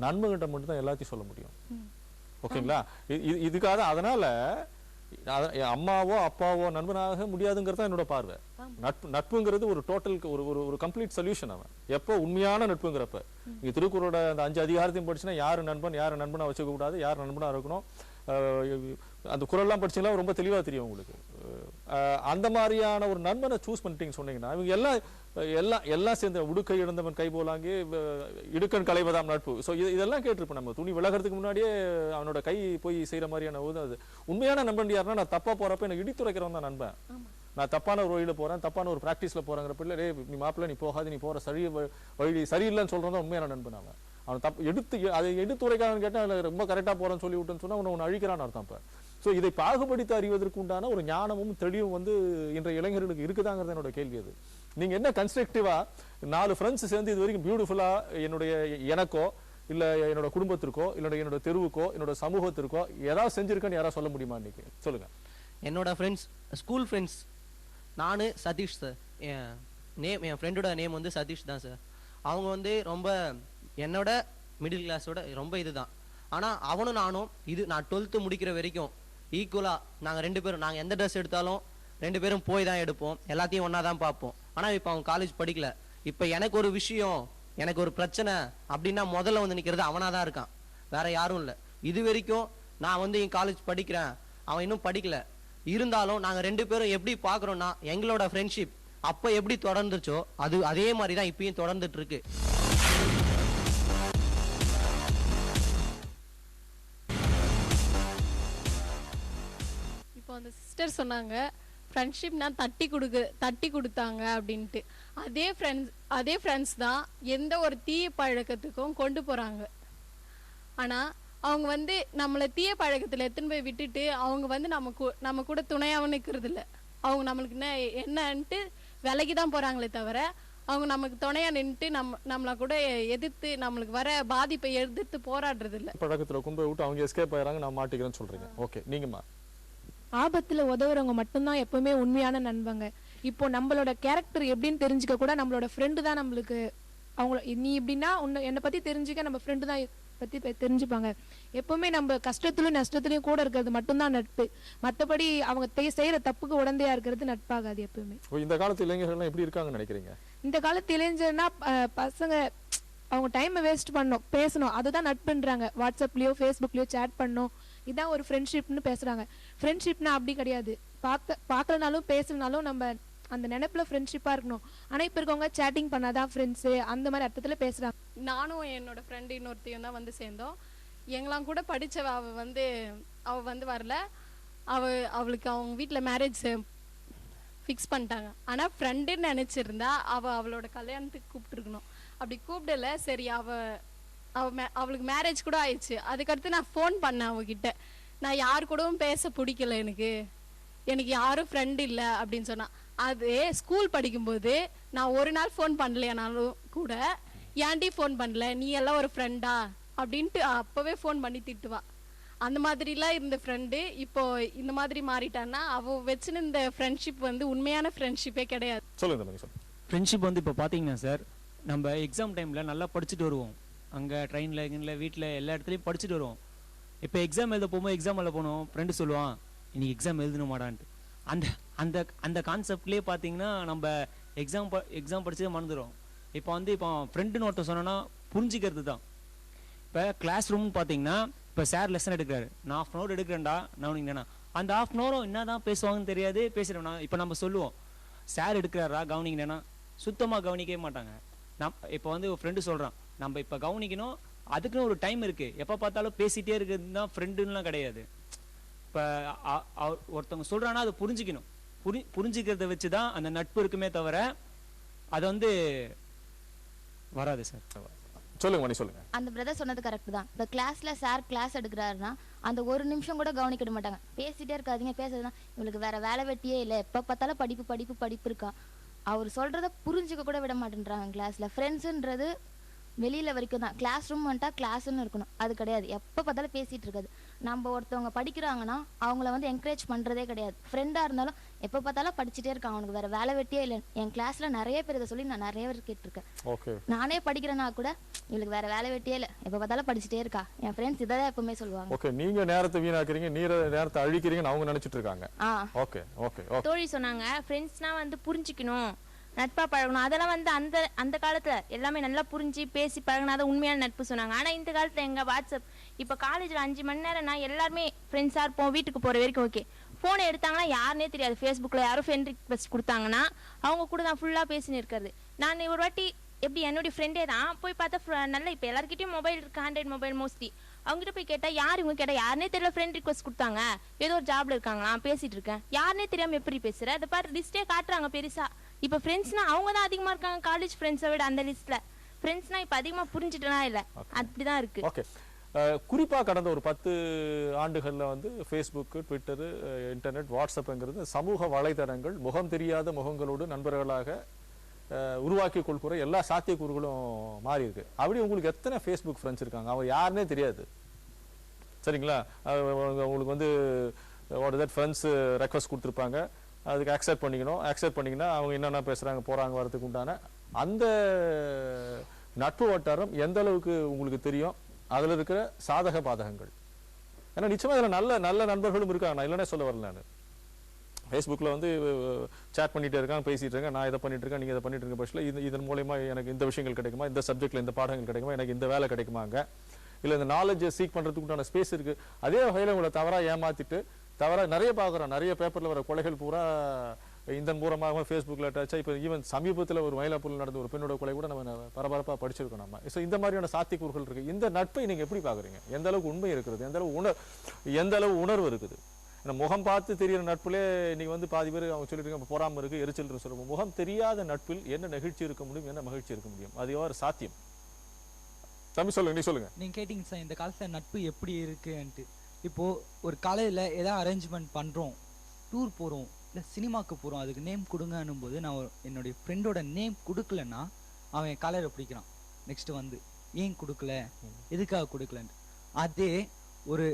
நண்பர்கிட்ட மட்டும் தான் எல்லாத்தையும் சொல்ல முடியும். ஓகேங்களா? இதுக்காக அதனால அம்மாவோ அப்பாவோ நண்பனாக முடியாதுங்கிறது என்னோட பார்வை. நட்புங்கிறது ஒரு டோட்டல் ஒரு கம்ப்ளீட் சொல்யூஷன். அவன் எப்போ உண்மையான நட்புங்கிறப்ப நீங்க திருக்குறளோட அந்த 5 அதிகாரத்தையும் படிச்சுன்னா யாரு நண்பனா வச்சுக்க கூடாது, யார் நண்பனா இருக்கணும், அந்த குறள்லாம் படிச்சீங்களா ரொம்ப தெளிவா தெரியும் உங்களுக்கு. அந்த மாதிரியான ஒரு நண்பனை சூஸ் பண்ணிட்டீங்கன்னு சொன்னீங்கன்னா இவங்க எல்லாம் சேர்ந்த உடுக்கை இழந்தவன் கை போலாங்க இடுக்கன் களைவதாம் நட்பு. ஸோ இதெல்லாம் கேட்டிருப்போம். நம்ம துணி விலகிறதுக்கு முன்னாடியே அவனோட கை போய் செய்யற மாதிரியான அது உண்மையான நண்பன் யாருன்னா, நான் தப்பா போறப்ப எனக்கு இடித்துரைக்கிறவன் தான் நண்பன். நான் தப்பான ஒரு வழியில போறேன், தப்பான ஒரு பிராக்டிஸ்ல போறேங்கிற பிள்ளை நீ மாப்பிள்ள நீ போகாது, நீ போற வழி சரியில்லைன்னு சொல்றதான் உண்மையான நண்பன். அவன் அதை எடுத்துரைக்காதன்னு கேட்டா ரொம்ப கரெக்டா போறேன்னு சொல்லி விட்டுன்னு சொன்னா உன்னை அழிக்கிறான்னு அர்த்தம். இப்ப ஸோ இதை பாகுபடித்து அறிவதற்கு உண்டான ஒரு ஞானமும் தெளிவும் இன்றைய இளைஞர்களுக்கு இருக்குதாங்கிறது என்னோட கேள்வி. அது நீங்க என்ன கன்ஸ்ட்ரக்டிவா 4 ஃப்ரெண்ட்ஸ் சேர்ந்து இது வரைக்கும் பியூட்டிஃபுல்லா எனக்கோ இல்ல என்னோட குடும்பத்திற்கோ இல்ல என்னோட தெருவுக்கோ என்னோட சமூகத்திற்கோ ஏதாவது செஞ்சிருக்கேன்னு யாராவது சொல்ல முடியுமா? இன்னைக்கு சொல்லுங்க. என்னோட ஃப்ரெண்ட்ஸ், ஸ்கூல் ஃப்ரெண்ட்ஸ், நானு சதீஷ் சார். என் ஃப்ரெண்டோட நேம் சதீஷ் தான் சார். அவங்க ரொம்ப என்னோட மிடில் கிளாஸோட ரொம்ப இதுதான். ஆனா அவனும் நானும் நான் 12th முடிக்கிற வரைக்கும் ஈக்குவலா நாங்க 2 பேரும், நாங்க எந்த ட்ரெஸ் எடுத்தாலும் 2 பேரும் போய் தான் எடுப்போம், எல்லாத்தையும் ஒன்னா தான் பார்ப்போம். ஆனா இப்ப அவன் காலேஜ் படிக்கல. இப்ப எனக்கு ஒரு விஷயம், எனக்கு ஒரு பிரச்சனை அப்படின்னா முதல்ல நிக்கிறது அவனா தான் இருக்கான், வேற யாரும் இல்ல. இது வரைக்கும் நான் என் காலேஜ் படிக்கிறேன், அவன் இன்னும் படிக்கல. இருந்தாலும் நாங்க 2 பேரும் எப்படி பாக்குறோம்னா, எங்களோட ஃப்ரெண்ட்ஷிப் அப்ப எப்படி தொடர்ந்துச்சோ அதே மாதிரிதான் இப்பயும் தொடர்ந்துட்டு இருக்கு. இப்போ அந்த சிஸ்டர் சொன்னாங்க ஃப்ரெண்ட்ஷிப்னா தட்டி கொடுத்தாங்க அப்படின்ட்டு. அதே ஃப்ரெண்ட்ஸ் தான் எந்த ஒரு தீய பழக்கத்துக்கும் கொண்டு போறாங்க. ஆனா அவங்க வந்து நம்மளை தீய பழக்கத்தில் எடுத்துன்னு போய் விட்டுட்டு அவங்க வந்து நம்ம கூட துணையாகவும் நிற்கிறது இல்லை. அவங்க நம்மளுக்கு என்னன்ட்டு விலைக்கு தான் போகிறாங்களே தவிர அவங்க நமக்கு துணையா நின்றுட்டு நம்மளை கூட எதிர்த்து நம்மளுக்கு வர பாதிப்பை எதிர்த்து போராடுறது இல்லை. பழக்கத்துல கொண்டு போய் விட்டு அவங்க எஸ்கேப் ஆயிராங்க, நான் மாட்டிக்கிறேன்னு சொல்றீங்க. ஓகே, நீங்கம்மா? ஆபத்துல உதவுறவங்க மட்டும்தான் எப்பவுமே உண்மையான நண்பங்க. இப்போ நம்மளோட கேரக்டர் எப்படின்னு தெரிஞ்சுக்க கூட நம்மளோட ஃப்ரெண்டு தான் நம்மளுக்கு, அவங்க நீ இப்படின்னா என்னை பத்தி தெரிஞ்சுக்க நம்ம ஃப்ரெண்டு தான் பத்தி தெரிஞ்சுப்பாங்க. எப்பவுமே நம்ம கஷ்டத்துலயும் நஷ்டத்துலயும் கூட இருக்கிறது மட்டும்தான் நட்பு. மற்றபடி அவங்க செய்யற தப்புக்கு உடந்தையா இருக்கிறது நட்பாகாது எப்பவுமே. இந்த காலத்து இளைஞர்கள் எப்படி இருக்காங்கன்னு நினைக்கிறீங்க? இந்த காலத்து இளைஞர்னா பசங்க அவங்க டைமை வேஸ்ட் பண்ணணும், பேசணும், அதுதான் நட்புன்றாங்க. வாட்ஸ்அப்லயோ ஃபேஸ்புக்லயோ சேட் பண்ணணும், இதான் ஒரு ஃப்ரெண்ட்ஷிப்னு பேசுறாங்க. ஃப்ரெண்ட்ஷிப்னா அப்படி கிடையாது. பார்க்கலனாலும் பேசலனாலும் நம்ம அந்த நினைப்புல ஃப்ரெண்ட்ஷிப்பா இருக்கணும். ஆனா இப்ப இருக்கவங்க சேட்டிங் பண்ணாதான் ஃப்ரெண்ட்ஸு அந்த மாதிரி அர்த்தத்துல பேசுறாங்க. நானும் என்னோட ஃப்ரெண்டு இன்னொருத்தையும் தான் வந்து சேர்ந்தோம். எங்களாம் கூட படிச்சவ அவ வந்து வரல. அவளுக்கு அவங்க வீட்டில் மேரேஜ் ஃபிக்ஸ் பண்ணிட்டாங்க. ஆனால் ஃப்ரெண்டுன்னு நினச்சிருந்தா அவளோட கல்யாணத்துக்கு கூப்பிட்டுருக்கணும். அப்படி கூப்பிடல. சரி அவளுக்கு மேரேஜ் கூட ஆயிடுச்சு. அதுக்கடுத்து நான் ஃபோன் பண்ணேன் அவகிட்ட. நான் யார் கூடவும் பேச பிடிக்கல, எனக்கு யாரும் ஃப்ரெண்டு இல்லை அப்படின்னு சொன்னா. அது ஸ்கூல் படிக்கும்போது நான் ஒரு நாள் ஃபோன் பண்ணலையானாலும் கூட ஏன்டி ஃபோன் பண்ணல, நீ எல்லாம் ஒரு ஃப்ரெண்டா அப்படின்ட்டு அப்போவே ஃபோன் பண்ணி திட்டுவா. அந்த மாதிரிலாம் இருந்த ஃப்ரெண்டு இப்போ இந்த மாதிரி மாறிட்டான்னா அவ வச்சுன்னு இந்த ஃப்ரெண்ட்ஷிப் வந்து உண்மையான ஃப்ரெண்ட்ஷிப்பே கிடையாது. சொல்லுங்க. ஃப்ரெண்ட்ஷிப் வந்து இப்போ பார்த்தீங்கன்னா சார், நம்ம எக்ஸாம் டைமில் நல்லா படிச்சுட்டு வருவோம். அங்கே ட்ரெயினில் வீட்டில் எல்லா இடத்துலையும் படிச்சுட்டு வருவோம். இப்போ எக்ஸாம் எழுத போகும்போது எக்ஸாம் எழுத போனோம், ஃப்ரெண்டு சொல்லுவான் இன்னைக்கு எக்ஸாம் எழுதணுமாடான்ட்டு. அந்த கான்செப்ட்லேயே பார்த்தீங்கன்னா நம்ம எக்ஸாம் படிச்சதே மறந்துடும். இப்போ ஃப்ரெண்டுன்னு ஒருத்தர் சொன்னோன்னா புரிஞ்சிக்கிறது தான். இப்போ கிளாஸ் ரூம்னு பார்த்தீங்கன்னா இப்போ சார் லெசன் எடுக்கிறாரு, நான் 1/2 hour எடுக்கிறேன்டா, நான் என்னன்னா அந்த 1/2 hour என்ன தான் பேசுவாங்கன்னு தெரியாது, பேசுகிறேன்னா இப்போ நம்ம சொல்லுவோம் சார் எடுக்கிறாரா கவனிங்கன்னா சுத்தமாக கவனிக்கவே மாட்டாங்க. இப்போ வந்து ஒரு ஃப்ரெண்டு சொல்கிறான் நம்ம இப்போ கவனிக்கணும், அதுக்குன்னு ஒரு டைம் இருக்குது, எப்போ பார்த்தாலும் பேசிகிட்டே இருக்கிறது தான் ஃப்ரெண்டுலாம் கிடையாது. இப்போ ஒருத்தவங்க சொல்கிறான்னா அதை புரிஞ்சிக்கணும். புரிஞ்சிக்கிறத வச்சு தான் அந்த நட்பு இருக்குமே தவிர அது வந்து வராது சார். சொல்லுங்க. அந்த பிரதர் சொன்னது கரெக்ட் தான். இப்போ கிளாஸ்ல சார் கிளாஸ் எடுக்கிறாருன்னா அந்த ஒரு நிமிஷம் கூட கவனிக்கிட மாட்டாங்க. பேசிட்டே இருக்காதீங்க, பேசுறதுனா இவங்களுக்கு வேற வேலை வெட்டியே இல்லை, எப்போ பார்த்தாலும் படிப்பு இருக்கா. அவர் சொல்றத புரிஞ்சுக்க கூட விட மாட்டேன்றாங்க கிளாஸ்ல. ஃப்ரெண்ட்ஸுன்றது வெளியில வரைக்கும் தான். கிளாஸ் ரூம் வந்துட்டா கிளாஸ்ன்னு இருக்கணும், அது கிடையாது. எப்போ பார்த்தாலும் பேசிட்டு இருக்காது. நம்ம ஒருத்தவங்க படிக்கிறாங்கன்னா அவங்கள வந்து என்கரேஜ் பண்றதே கிடையாது. ஃப்ரெண்டா இருந்தாலும் எப்போ பார்த்தாலும் படிச்சுட்டே இருக்கான், அவனுக்கு வேற வேலை வெட்டியே இல்லை. என் கிளாஸ்ல நிறைய பேர் இதை சொல்லி நான் நிறைய பேர் கேட்டிருக்கேன். நானே படிக்கிறேன்னா கூட இவளுக்கு வேற வேலை வெட்டியே இல்லை, எப்போ பார்த்தாலும் படிச்சுட்டே இருக்கா. என் ஃப்ரெண்ட்ஸ் இதை தான் எப்பவுமே சொல்லுவாங்க. ஓகே, நீங்க நேரத்தை வீணாக்குறீங்க, நேரத்தை அழிக்கிறீங்கன்னு அவங்க நினைச்சிட்டு இருக்காங்க. ஓகே. தோழி சொன்னாங்க ஃப்ரெண்ட்ஸ்னா வந்து புரிஞ்சுக்கணும், நட்பா பழகணும். அதெல்லாம் வந்து அந்த காலத்துல எல்லாமே நல்லா புரிஞ்சு பேசி பழகினாதான் உண்மையான நட்பு சொன்னாங்க. ஆனா இந்த காலத்துல எங்க வாட்ஸ்அப் இப்போ காலேஜ்ல 5 மணி நேரம் நான் எல்லாருமே ஃப்ரெண்ட்ஸா இருப்போம், வீட்டுக்கு போற வரைக்கும் ஓகே. போனை எடுத்தாங்கன்னா யாருன்னே தெரியாது. ஃபேஸ்புக்ல யாரும் ஃப்ரெண்ட் ரிக்வெஸ்ட் கொடுத்தாங்கன்னா அவங்க கூட தான் ஃபுல்லா பேசின்னு இருக்கிறது. நான் ஒரு வாட்டி எப்படி என்னுடைய ஃப்ரெண்டே தான் போய் பார்த்தா நல்லா இப்போ எல்லாருக்கிட்டையும் மொபைல் இருக்கு, ஆண்ட்ராய்டு மொபைல் மோஸ்ட்லி. அவங்ககிட்ட போய் கேட்டா இவங்க கேட்டா யாருனே தெரியல, ஃப்ரெண்ட் ரிக்வெஸ்ட் கொடுத்தாங்க, ஏதோ ஒரு ஜாப்ல இருக்காங்களா, பேசிட்டு இருக்கேன், யாருனே தெரியாம எப்படி பேசுற, அதை பாரு லிஸ்டே காட்டுறாங்க பெருசா. இப்போ ஃப்ரெண்ட்ஸ்னா அவங்க தான் அதிகமா இருக்காங்க காலேஜ் ஃப்ரெண்ட்ஸை விட அந்த லிஸ்ட்ல. ஃப்ரெண்ட்ஸ்னா இப்போ அதிகமா புரிஞ்சுட்டனா இல்ல, அப்படிதான் இருக்கு. ஓகே, குறிப்பா கடந்த ஒரு 10 ஆண்டுகள்ல வந்து ஃபேஸ்புக், ட்விட்டர், இன்டர்நெட், வாட்ஸ்அப்ங்கிறது சமூக வலைதளங்கள் முகம் தெரியாத முகங்களோடு நண்பர்களாக உருவாக்கி கொள்கிற எல்லா சாத்தியக்கூறுகளும் மாறி இருக்கு. அப்படி உங்களுக்கு எத்தனை ஃபேஸ்புக் ஃப்ரெண்ட்ஸ் இருக்காங்க? அவங்க யாருன்னே தெரியாது, சரிங்களா? உங்களுக்கு வந்து what is that friends request கொடுத்துருப்பாங்க, அதுக்கு அக்செப்ட் பண்ணிக்கணும். அக்செப்ட் பண்ணிங்கன்னா அவங்க என்னென்ன பேசுகிறாங்க போகிறாங்க வரதுக்கு உண்டான அந்த நட்பு வட்டாரம் எந்த அளவுக்கு உங்களுக்கு தெரியும், அதில் இருக்கிற சாதக பாதகங்கள். ஏன்னா நிச்சயமாக இதில் நல்ல நண்பர்களும் இருக்காங்க, நான் இல்லைன்னே சொல்ல வரல. நான் ஃபேஸ்புக்கில் வந்து சேட் பண்ணிகிட்டே இருக்காங்க, பேசிகிட்டு இருக்கேன், நான் இதை பண்ணிட்டு இருக்கேன், நீங்கள் இதை பண்ணிட்டு இருக்க பட்சத்தில் இதன் மூலயமா எனக்கு இந்த விஷயங்கள் கிடைக்குமா, இந்த சப்ஜெக்டில் இந்த பாடங்கள் கிடைக்குமா, எனக்கு இந்த வேலை கிடைக்குமாங்க, இல்லை இந்த நாலேஜை சீக் பண்ணுறதுக்கு உண்டான ஸ்பேஸ் இருக்குது. அதே வகையில் உங்களை தவறாக ஏமாற்றிட்டு நிறைய பார்க்குறோம். நிறைய பேப்பரில் வர கொலைகள் பூரா இதன் மூலமாக ஃபேஸ்புக்கில் அட்டாச்சா. இப்போ ஈவன் சமீபத்தில் ஒரு மயிலாப்பூரில் நடந்த ஒரு பெண்ணோட கொலை கூட நம்ம பரபரப்பாக படிச்சிருக்கோம் நம்ம. ஸோ இந்த மாதிரியான சாத்தியக்கூறுகள் இருக்குது. இந்த நட்பை நீங்கள் எப்படி பார்க்குறீங்க? எந்த அளவுக்கு உண்மை இருக்கிறது, எந்த அளவு உணர்வு இருக்குது? ஏன்னா முகம் பார்த்து தெரிகிற நட்புலே இன்னைக்கு வந்து பாதி பேர் அவங்க சொல்லிட்டு பொறாமல் இருக்குது, எரிச்சல் சொல்லுவோம். முகம் தெரியாத நட்பில் என்ன நெகிழ்ச்சி இருக்க முடியும், என்ன மகிழ்ச்சி இருக்க முடியும்? அது எவ்வாறு சாத்தியம்? தம்பி சொல்லுங்க, நீ சொல்லுங்க. நீங்கள் கேட்டிங்க சார் இந்த காலத்தில் நட்பு எப்படி இருக்குன்ட்டு. இப்போது ஒரு காலேஜில் ஏதாவது அரேஞ்ச்மெண்ட் பண்ணுறோம், டூர் போகிறோம், இல்லை சினிமாவுக்கு போகிறோம், அதுக்கு நேம் கொடுங்கன்னும் போது நான் என்னுடைய ஃப்ரெண்டோட நேம் கொடுக்கலன்னா அவன் என் காலையில் பிடிக்கிறான். நெக்ஸ்ட்டு வந்து ஏன் கொடுக்கல, எதுக்காக கொடுக்கலன்ட்டு. அதே ஒரு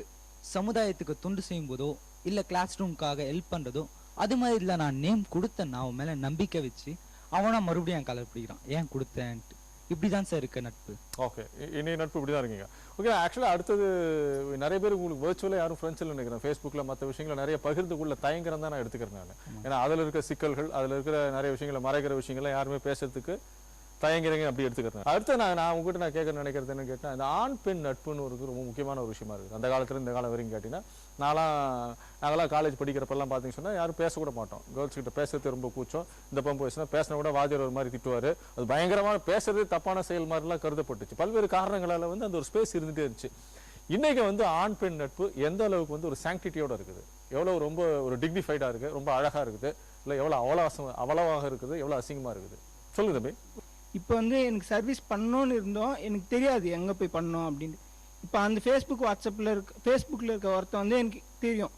சமுதாயத்துக்கு தொண்டு செய்யும் போதோ இல்லை கிளாஸ் ரூமுக்காக ஹெல்ப் பண்ணுறதோ அது மாதிரி இல்லை, நான் நேம் கொடுத்தேன்னா அவன் மேலே நம்பிக்கை வச்சு அவனா மறுபடியும் என் காலையில் பிடிக்கிறான், ஏன் கொடுத்தேன்ட்டு. இப்படி தான் சார் இருக்க நட்பு. ஓகே, இனி நட்பு இப்படி தான் இருக்கீங்க. ஓகே, ஆக்சுவலாக அடுத்தது நிறைய பேர் உங்களுக்கு வர்ச்சுவலாக யாரும் ஃப்ரெண்ட்ஸ் இல்லை நினைக்கிறேன். ஃபேஸ்புக்கில் மற்ற விஷயங்களை நிறைய பகிர்ந்துக்குள்ள தயங்குறம் தான் நான் எடுத்துக்கிறேன் நான். ஏன்னா அதில் இருக்க சிக்கல்கள், அதில் இருக்கிற நிறைய விஷயங்களை மறைக்கிற விஷயங்கள்லாம் யாருமே பேசுறதுக்கு தயங்குறீங்க அப்படி எடுத்துக்கிறேன். அடுத்து நான் உங்ககிட்ட நான் கேட்க நினைக்கிறது என்னன்னு கேட்டால், இந்த ஆண் பெண் நட்புன்னு ஒரு ரொம்ப முக்கியமான ஒரு விஷயமா இருக்குது. அந்த காலத்துல இந்த காலம் வரைக்கும் கேட்டிங்கன்னா, நாங்களாம் காலேஜ் படிக்கிறப்பெல்லாம் பார்த்தீங்கன்னு சொன்னால் யாரும் பேசக்கூட மாட்டோம். கேர்ள்ஸ் கிட்ட பேசுறது ரொம்ப கூச்சம். இந்த பம்பு வயசுனா பேசினா கூட வாத்தியார் ஒரு மாதிரி திட்டுவார். அது பயங்கரமான பேசுறது தப்பான செயல் மாதிரிலாம் கருதப்பட்டுச்சு. பல்வேறு காரணங்களால் அந்த ஒரு ஸ்பேஸ் இருந்துகிட்டே இருந்துச்சு. இன்னைக்கு ஆண் பெண் நட்பு எந்த அளவுக்கு ஒரு சாங்டிட்டியோட இருக்குது, எவ்வளோ ரொம்ப ஒரு டிக்னிஃபைடாக இருக்குது, ரொம்ப அழகாக இருக்குது, இல்லை எவ்வளோ அவ்வளவாக இருக்குது, எவ்வளோ அசிங்கமாக இருக்குது? சொல்லுங்க தம்பி. இப்போ எனக்கு சர்வீஸ் பண்ணணும்னு இருந்தோம், எனக்கு தெரியாது எங்கே போய் பண்ணோம் அப்படின்னு. இப்போ அந்த ஃபேஸ்புக்கில் இருக்க ஒருத்தன் எனக்கு தெரியும்,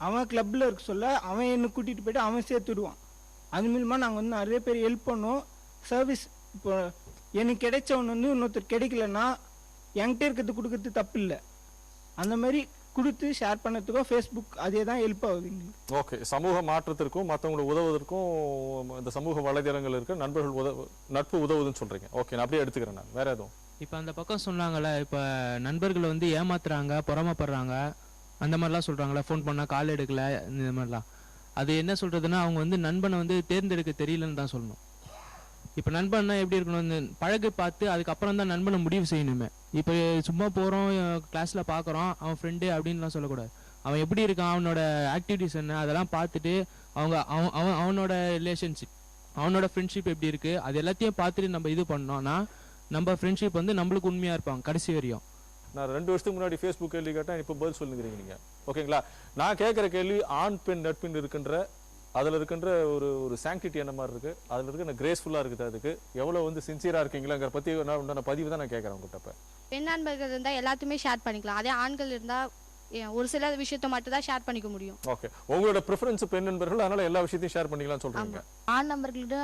அவன் கிளப்பில் இருக்க சொல்ல அவன் என்னை கூட்டிகிட்டு போய்ட்டு அவன் சேர்த்துடுவான். அது மூலமாக நாங்கள் நிறைய பேர் ஹெல்ப் பண்ணோம். சர்வீஸ் இப்போ எனக்கு கிடைச்சவன் இன்னொருத்தர் கிடைக்கலன்னா என்கிட்ட இருக்கிறது கொடுக்கறது தப்பு இல்லை. அந்த மாதிரி கொடுத்து ஷேர் பண்ணதுக்கும் ஃபேஸ்புக் அதே தான் ஹெல்ப் ஆகுது எங்களுக்கு. ஓகே, சமூக மாற்றத்திற்கும் மற்றவங்களுக்கு உதவுவதற்கும் இந்த சமூக வலைதளங்கள் இருக்க நட்பு உதவுதுன்னு சொல்றீங்க. ஓகே, நான் அப்படியே எடுத்துக்கிறேன். நான் வேற எதுவும் இப்போ அந்த பக்கம் சொன்னாங்கல்ல, இப்போ நண்பர்களை ஏமாத்துறாங்க, பொறாமப்படுறாங்க, அந்த மாதிரிலாம் சொல்றாங்களே, ஃபோன் பண்ணால் கால் எடுக்கல, இந்த மாதிரிலாம். அது என்ன சொல்றதுன்னா, அவங்க நண்பனை தேர்ந்தெடுக்க தெரியலன்னு தான் சொல்லணும். இப்போ நண்பன்னா எப்படி இருக்கணும், பழகி பார்த்து அதுக்கப்புறம் தான் நண்பனை முடிவு செய்யணுமே. இப்போ சும்மா போகிறோம், கிளாஸில் பார்க்குறோம், அவன் ஃப்ரெண்டு அப்படின்லாம் சொல்லக்கூடாது. அவன் எப்படி இருக்கான், அவனோட ஆக்டிவிட்டிஸ் என்ன, அதெல்லாம் பார்த்துட்டு அவனோட ரிலேஷன்ஷிப், அவனோட ஃப்ரெண்ட்ஷிப் எப்படி இருக்குது, அது எல்லாத்தையும் பார்த்துட்டு நம்ம இது பண்ணோம்னா நம்ம ஃப்ரெண்ட்ஷிப் நம்மளுக்கு உண்மையாக இருப்பாங்க கடைசி வரையும். நான் 2 வருஷத்துக்கு முன்னாடி ஃபேஸ்புக் கேள்வி கேட்டேன், இப்போ பதில் சொல்லுங்கிறீங்க நீங்கள். ஓகேங்களா, நான் கேட்குற கேள்வி ஆண் பெண் நட்பின் இருக்கின்ற அதில் இருக்கின்ற ஒரு சாங்டிட்டி என்ன மாதிரி இருக்குது, அதில் இருக்கிற கிரேஸ்ஃபுல்லாக இருக்குது, அதுக்கு எவ்வளோ சின்சியராக இருக்கீங்களாங்கிற பற்றி உண்டான பதிவு தான் நான் கேட்குறேன் உங்கள்கிட்ட. பெண் நண்பர்கள் இருந்தால் எல்லாத்தையுமே ஷேர் பண்ணிக்கலாம், அதே ஆண்கள் இருந்தால் ஒரு சில விஷயத்தை மட்டும் தான் ஷேர் பண்ணிக்க முடியும். ஓகே, உங்களோட ப்ரிஃபரன்ஸ் பெண் நண்பர்கள், அதனால எல்லா விஷயத்தையும் ஷேர் பண்ணிக்கலாம்னு சொல்கிறீங்க. ஆண் நண்பர்கள்ட்ட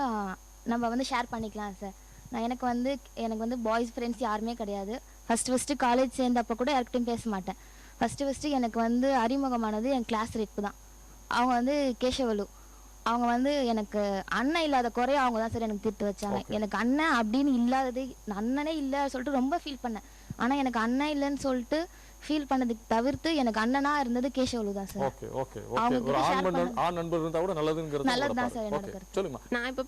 நம்ம ஷேர் பண்ணிக்கலாம் சார். எனக்கு பாய்ஸ் ஃப்ரெண்ட்ஸ் யாருமே கிடையாது. ஃபஸ்ட்டு காலேஜ் சேர்ந்தப்போ கூட யார்கிட்டையும் பேச மாட்டேன். ஃபஸ்ட்டு எனக்கு அறிமுகமானது என் கிளாஸ் ரேப்பு தான். அவங்க கேசவலு. அவங்க எனக்கு அண்ணன் இல்லாத குறைய அவங்க தான் சார் எனக்கு திட்டு வச்சாங்க. எனக்கு அண்ணன் அப்படின்னு இல்லாதது, அண்ணனே இல்லை சொல்லிட்டு ரொம்ப ஃபீல் பண்ணேன். ஆனால் எனக்கு அண்ணன் இல்லைன்னு சொல்லிட்டு ஃபீல் பண்ணதுக்கு தவிர்த்து எனக்கு அண்ணனா இருந்தது கேசவலு தான் சார். ஓகே ஓகே ஓகே, ஒரு ஆண் நண்பர் இருந்தா கூட நல்லதுங்கிறது நல்லது தான் சார் எனக்கு. சொல்லுங்க. நான் இப்போ